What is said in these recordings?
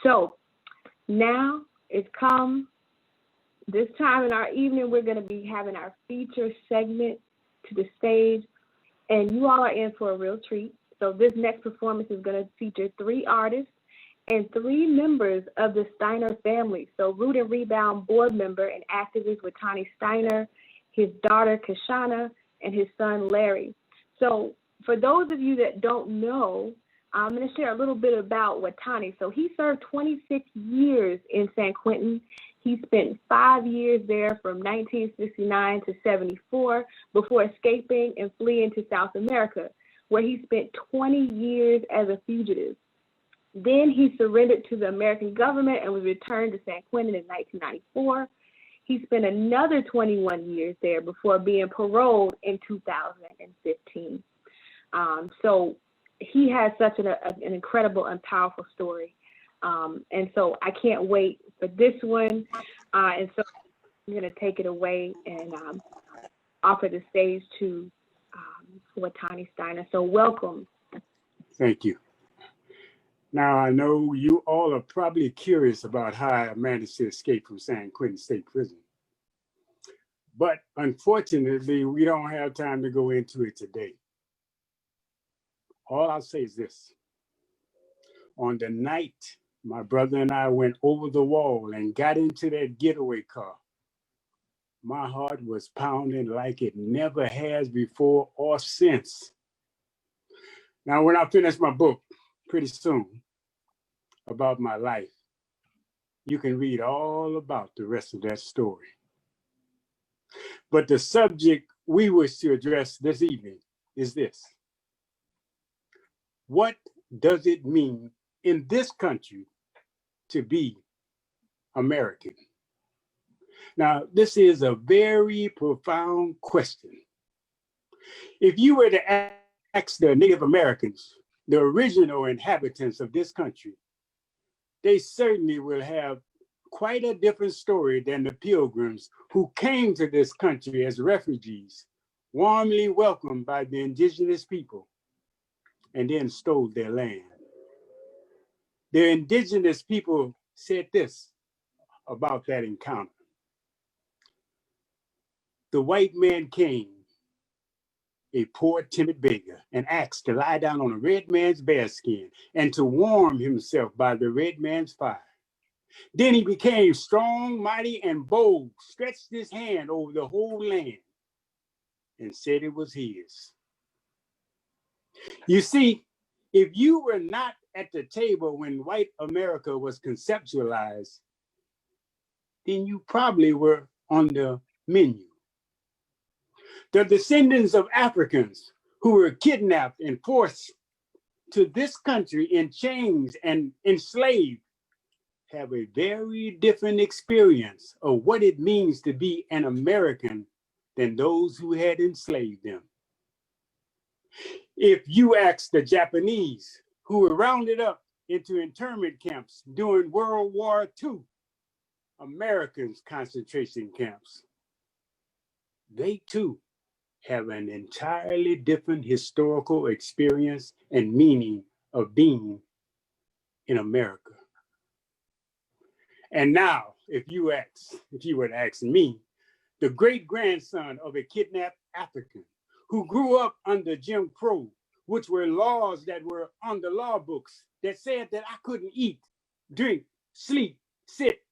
So now it's come this time in our evening, we're going to be having our feature segment to the stage, and you all are in for a real treat. So this next performance is going to feature 3 artists and 3 members of the Stiner family. So Root and Rebound board member and activist Watani Stiner, his daughter Kashana, and his son Larry. So for those of you that don't know, I'm going to share a little bit about Watani. So he served 26 years in San Quentin. He spent 5 years there from 1969 to 74 before escaping and fleeing to South America, where he spent 20 years as a fugitive. Then he surrendered to the American government and was returned to San Quentin in 1994. He spent another 21 years there before being paroled in 2015. So he has such an incredible and powerful story. And so I can't wait for this one. And so I'm going to take it away and offer the stage to Watani Stiner. So welcome. Thank you. Now, I know you all are probably curious about how I managed to escape from San Quentin State Prison. But unfortunately, we don't have time to go into it today. All I'll say is this. On the night my brother and I went over the wall and got into that getaway car, my heart was pounding like it never has before or since. Now, when I finish my book pretty soon about my life, you can read all about the rest of that story. But the subject we wish to address this evening is this. What does it mean in this country to be American? Now, this is a very profound question. If you were to ask the Native Americans, the original inhabitants of this country, they certainly will have quite a different story than the pilgrims who came to this country as refugees, warmly welcomed by the indigenous people, and then stole their land. The indigenous people said this about that encounter. The white man came, a poor, timid beggar, and asked to lie down on a red man's bearskin and to warm himself by the red man's fire. Then he became strong, mighty, and bold, stretched his hand over the whole land, and said it was his. You see, if you were not at the table when white America was conceptualized, then you probably were on the menu. The descendants of Africans who were kidnapped and forced to this country in chains and enslaved have a very different experience of what it means to be an American than those who had enslaved them. If you ask the Japanese who were rounded up into internment camps during World War II, Americans' concentration camps, they too have an entirely different historical experience and meaning of being in America. And now, if you were to ask me, the great-grandson of a kidnapped African who grew up under Jim Crow, which were laws that were on the law books that said that I couldn't eat, drink, sleep, sit,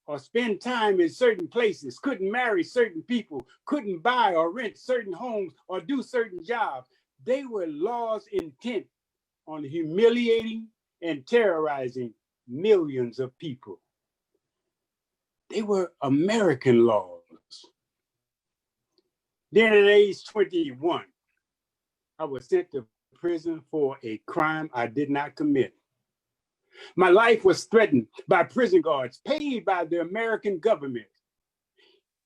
or spend time in certain places, couldn't marry certain people, couldn't buy or rent certain homes or do certain jobs. They were laws intent on humiliating and terrorizing millions of people. They were American laws. Then at age 21, I was sent to prison for a crime I did not commit. My life was threatened by prison guards paid by the American government.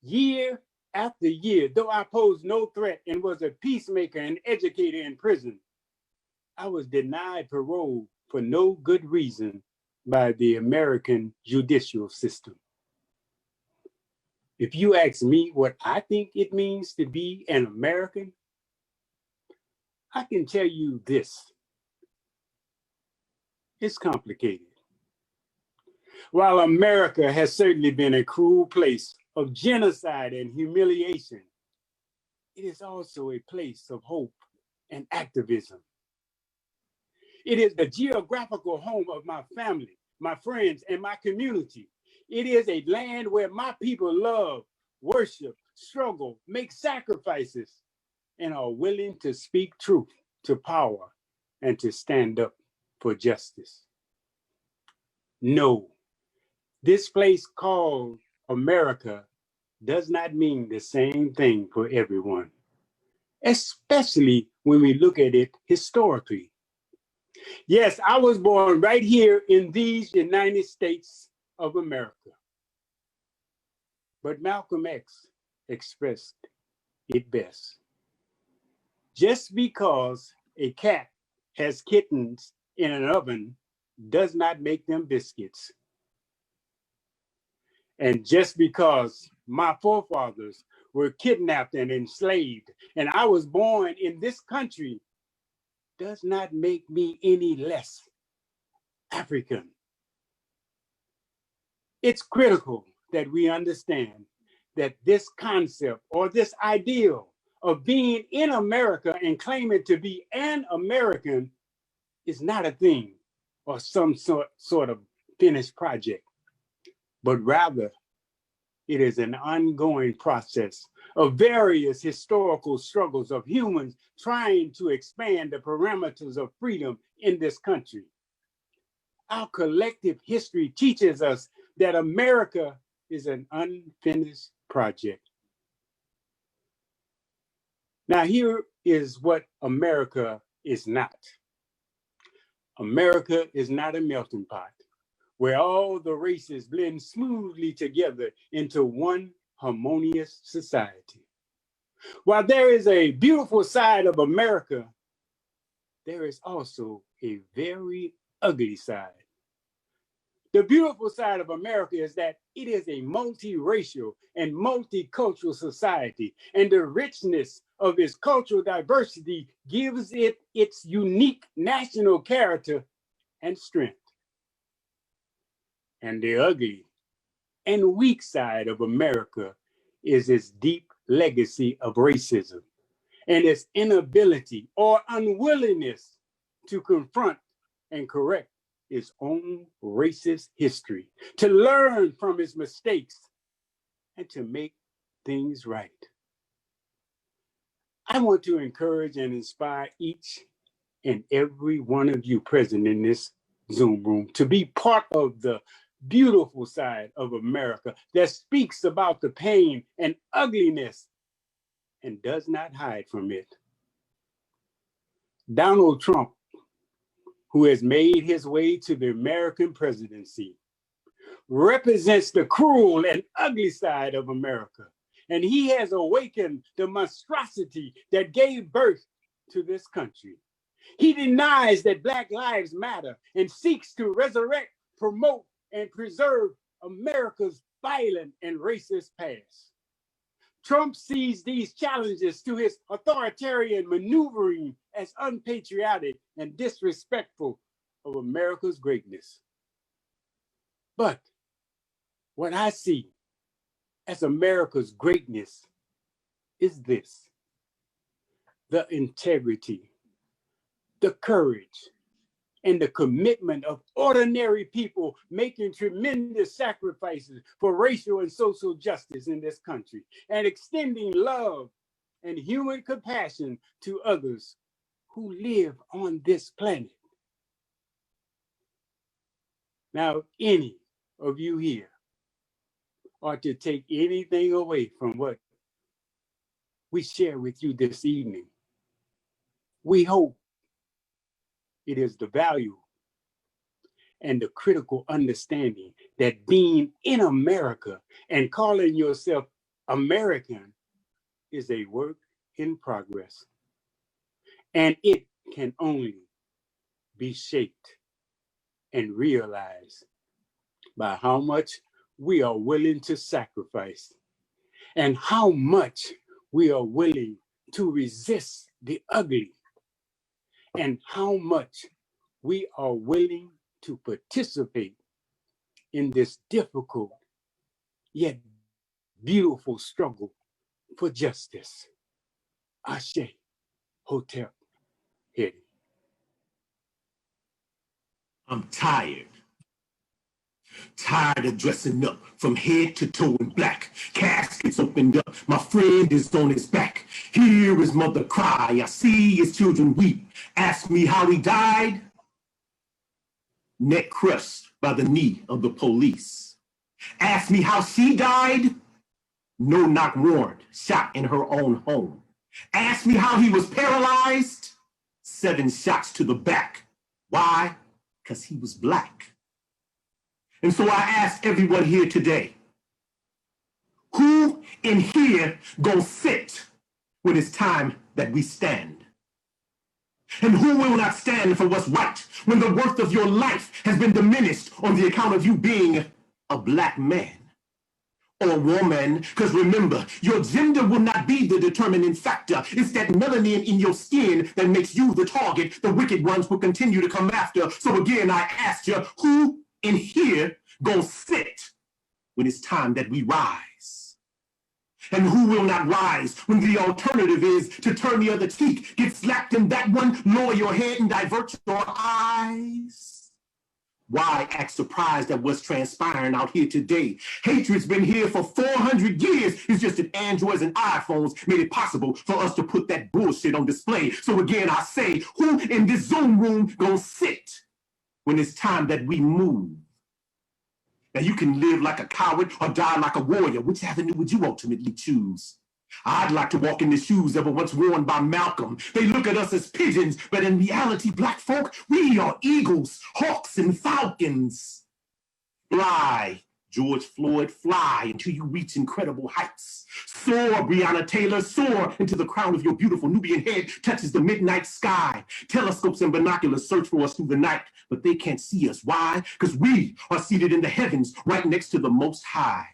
Year after year, though I posed no threat and was a peacemaker and educator in prison, I was denied parole for no good reason by the American judicial system. If you ask me what I think it means to be an American, I can tell you this. It's complicated. While America has certainly been a cruel place of genocide and humiliation, it is also a place of hope and activism. It is the geographical home of my family, my friends, and my community. It is a land where my people love, worship, struggle, make sacrifices, and are willing to speak truth to power and to stand up for justice. No, this place called America does not mean the same thing for everyone, especially when we look at it historically. Yes, I was born right here in these United States of America. But Malcolm X expressed it best. Just because a cat has kittens in an oven does not make them biscuits. And just because my forefathers were kidnapped and enslaved, and I was born in this country, does not make me any less African. It's critical that we understand that this concept or this ideal of being in America and claiming to be an American is not a thing or some sort of finished project, but rather it is an ongoing process of various historical struggles of humans trying to expand the parameters of freedom in this country. Our collective history teaches us that America is an unfinished project. Now, here is what America is not. America is not a melting pot where all the races blend smoothly together into one harmonious society. While there is a beautiful side of America, there is also a very ugly side. The beautiful side of America is that it is a multiracial and multicultural society, and the richness of its cultural diversity gives it its unique national character and strength. And the ugly and weak side of America is its deep legacy of racism and its inability or unwillingness to confront and correct its own racist history, to learn from its mistakes, and to make things right. I want to encourage and inspire each and every one of you present in this Zoom room to be part of the beautiful side of America that speaks about the pain and ugliness and does not hide from it. Donald Trump, who has made his way to the American presidency, represents the cruel and ugly side of America. And he has awakened the monstrosity that gave birth to this country. He denies that Black lives matter and seeks to resurrect, promote, and preserve America's violent and racist past. Trump sees these challenges to his authoritarian maneuvering as unpatriotic and disrespectful of America's greatness. But what I see as America's greatness is this: the integrity, the courage, and the commitment of ordinary people making tremendous sacrifices for racial and social justice in this country and extending love and human compassion to others who live on this planet. Now, any of you here are to take anything away from what we share with you this evening, we hope it is the value and the critical understanding that being in America and calling yourself American is a work in progress. And it can only be shaped and realized by how much we are willing to sacrifice and how much we are willing to resist the ugly and how much we are willing to participate in this difficult yet beautiful struggle for justice. Ashe, Hotep, Hetty. I'm tired. Tired of dressing up from head to toe in black. Caskets opened up. My friend is on his back. Hear his mother cry. I see his children weep. Ask me how he died. Neck crushed by the knee of the police. Ask me how she died. No knock warrant. Shot in her own home. Ask me how he was paralyzed. 7 shots to the back. Why? Because he was black. And so I ask everyone here today, who in here gonna sit when it's time that we stand? And who will not stand for what's right when the worth of your life has been diminished on the account of you being a black man or woman? Because remember, your gender will not be the determining factor. It's that melanin in your skin that makes you the target the wicked ones will continue to come after. So again, I ask you, who in here gonna sit when it's time that we rise? And who will not rise when the alternative is to turn the other cheek, get slapped in that one, lower your head and divert your eyes? Why act surprised at what's transpiring out here today? Hatred's been here for 400 years. It's just that Androids and iPhones made it possible for us to put that bullshit on display. So again, I say, who in this Zoom room gonna sit when it's time that we move? Now you can live like a coward or die like a warrior. Which avenue would you ultimately choose? I'd like to walk in the shoes that were once worn by Malcolm. They look at us as pigeons, but in reality, black folk, we are eagles, hawks, and falcons. Fly, George Floyd, fly until you reach incredible heights. Soar, Breonna Taylor, soar until the crown of your beautiful Nubian head touches the midnight sky. Telescopes and binoculars search for us through the night, but they can't see us. Why? Because we are seated in the heavens right next to the Most High.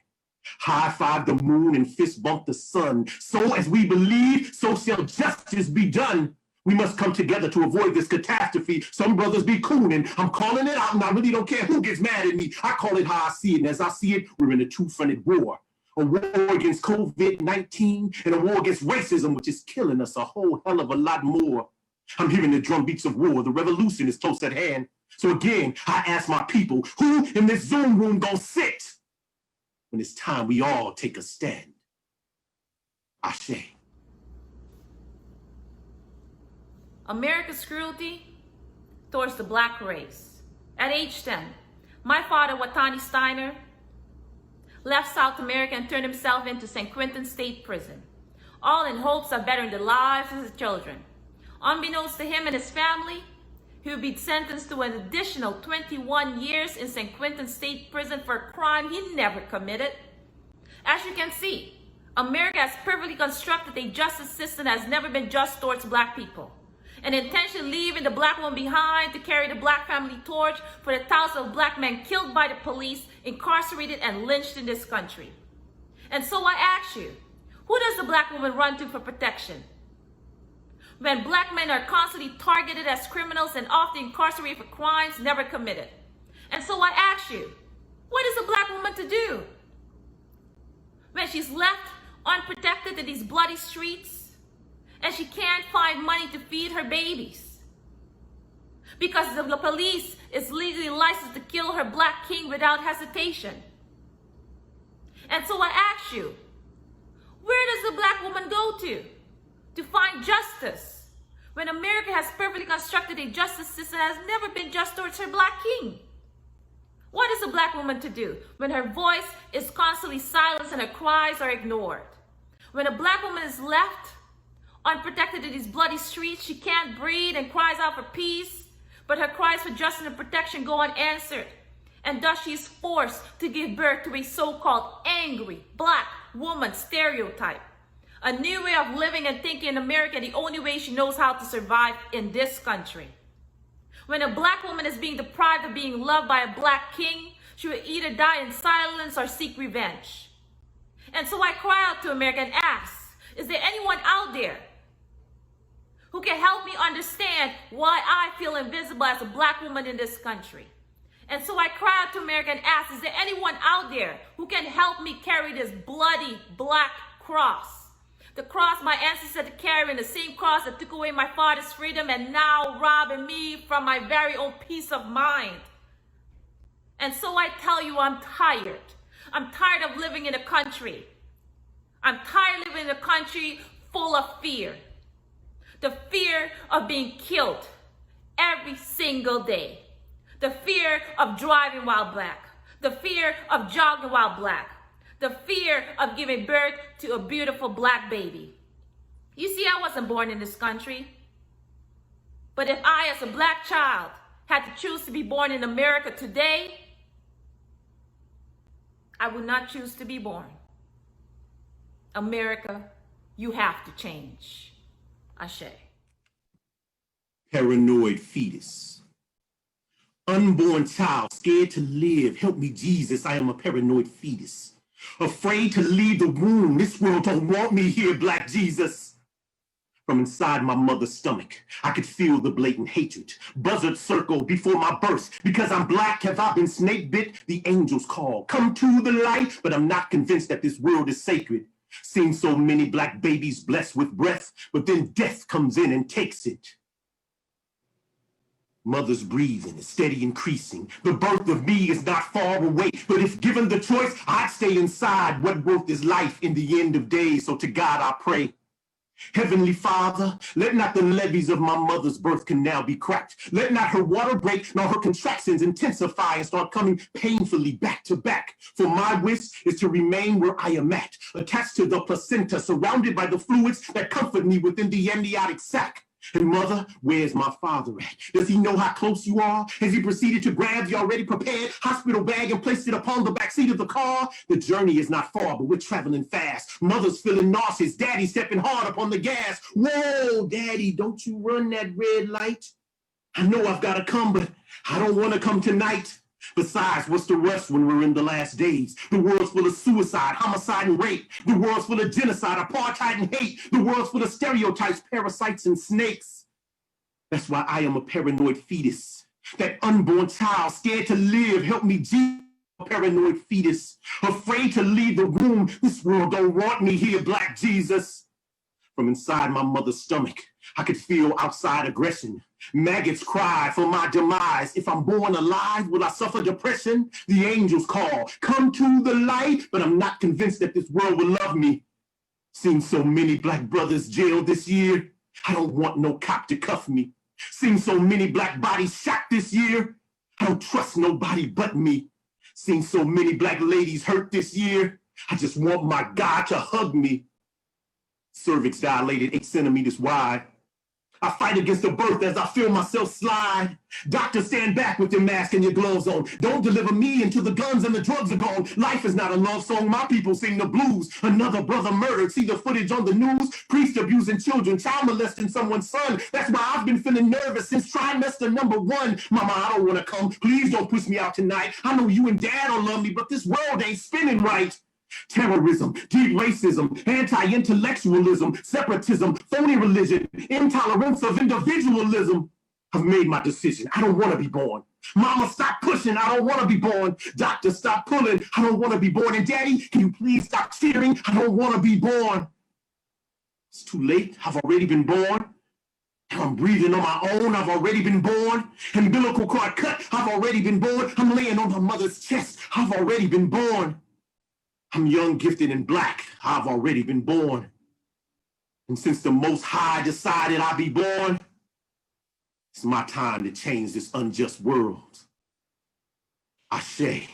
High five the moon and fist bump the sun. So as we believe, so shall justice be done. We must come together to avoid this catastrophe. Some brothers be cooning. I'm calling it out, and I really don't care who gets mad at me. I call it how I see it, and as I see it, we're in a two-fronted war. A war against COVID-19 and a war against racism, which is killing us a whole hell of a lot more. I'm hearing the drum beats of war. The revolution is close at hand. So again, I ask my people, who in this Zoom room gonna sit when it's time we all take a stand? Ashe. America's cruelty towards the black race. At age 10, my father, Watani Stiner, left South America and turned himself into St. Quentin State Prison, all in hopes of bettering the lives of his children. Unbeknownst to him and his family, he would be sentenced to an additional 21 years in St. Quentin State Prison for a crime he never committed. As you can see, America has perfectly constructed a justice system that has never been just towards black people, and intentionally leaving the black woman behind to carry the black family torch for the thousands of black men killed by the police, incarcerated, and lynched in this country. And so I ask you, who does the black woman run to for protection? When black men are constantly targeted as criminals and often incarcerated for crimes never committed. And so I ask you, what is a black woman to do when she's left unprotected in these bloody streets and she can't find money to feed her babies because the police is legally licensed to kill her black king without hesitation? And so I ask you, where does the black woman go to find justice when America has perfectly constructed a justice system that has never been just towards her black king? What is a black woman to do when her voice is constantly silenced and her cries are ignored? When a black woman is left unprotected in these bloody streets, she can't breathe and cries out for peace, but her cries for justice and protection go unanswered. And thus she is forced to give birth to a so-called angry black woman stereotype. A new way of living and thinking in America, the only way she knows how to survive in this country. When a black woman is being deprived of being loved by a black king, she will either die in silence or seek revenge. And so I cry out to America and ask, is there anyone out there who can help me understand why I feel invisible as a black woman in this country? And so I cry out to America and ask, is there anyone out there who can help me carry this bloody black cross? The cross my ancestors had to carry, the same cross that took away my father's freedom and now robbing me from my very own peace of mind. And so I tell you, I'm tired. I'm tired of living in a country. I'm tired of living in a country full of fear. The fear of being killed every single day. The fear of driving while black. The fear of jogging while black. The fear of giving birth to a beautiful black baby. You see, I wasn't born in this country. But if I, as a black child, had to choose to be born in America today, I would not choose to be born. America, you have to change. Ashe. Paranoid fetus. Unborn child, scared to live. Help me, Jesus, I am a paranoid fetus. Afraid to leave the womb. This world don't want me here, Black Jesus. From inside my mother's stomach, I could feel the blatant hatred. Buzzard circle before my birth. Because I'm black, have I been snake bit? The angels call. Come to the light, but I'm not convinced that this world is sacred. Seen so many black babies blessed with breath, but then death comes in and takes it. Mother's breathing is steady increasing. The birth of me is not far away, but if given the choice, I'd stay inside. What worth is life in the end of days? So to God I pray. Heavenly Father, let not the levees of my mother's birth canal be cracked. Let not her water break, nor her contractions intensify and start coming painfully back to back. For my wish is to remain where I am at, attached to the placenta, surrounded by the fluids that comfort me within the amniotic sac. And mother, where's my father at? Does he know how close you are? Has he proceeded to grab the already prepared hospital bag and placed it upon the backseat of the car? The journey is not far, but we're traveling fast. Mother's feeling nauseous. Daddy stepping hard upon the gas. Whoa, Daddy, don't you run that red light. I know I've got to come, but I don't want to come tonight. Besides, what's the rush when we're in the last days? The world's full of suicide, homicide, and rape. The world's full of genocide, apartheid, and hate. The world's full of stereotypes, parasites, and snakes. That's why I am a paranoid fetus. That unborn child, scared to live, help me, Jesus. A paranoid fetus, afraid to leave the womb. This world don't want me here, Black Jesus. From inside my mother's stomach, I could feel outside aggression. Maggots cry for my demise. If I'm born alive, will I suffer depression? The angels call, come to the light, but I'm not convinced that this world will love me. Seen so many black brothers jailed this year. I don't want no cop to cuff me. Seen so many black bodies shot this year. I don't trust nobody but me. Seen so many black ladies hurt this year. I just want my God to hug me. Cervix dilated 8 centimeters wide. I fight against the birth as I feel myself slide. Doctors, stand back with your mask and your gloves on. Don't deliver me until the guns and the drugs are gone. Life is not a love song. My people sing the blues. Another brother murdered. See the footage on the news. Priest abusing children. Child molesting someone's son. That's why I've been feeling nervous since trimester number 1. Mama, I don't want to come. Please don't push me out tonight. I know you and Dad don't love me, but this world ain't spinning right. Terrorism, deep racism, anti-intellectualism, separatism, phony religion, intolerance of individualism. I've made my decision. I don't want to be born. Mama, stop pushing. I don't want to be born. Doctor, stop pulling. I don't want to be born. And Daddy, can you please stop cheering? I don't want to be born. It's too late. I've already been born. I'm breathing on my own. I've already been born. Umbilical cord cut. I've already been born. I'm laying on my mother's chest. I've already been born. I'm young, gifted, and black. I've already been born. And since the Most High decided I'd be born, it's my time to change this unjust world. Ashe.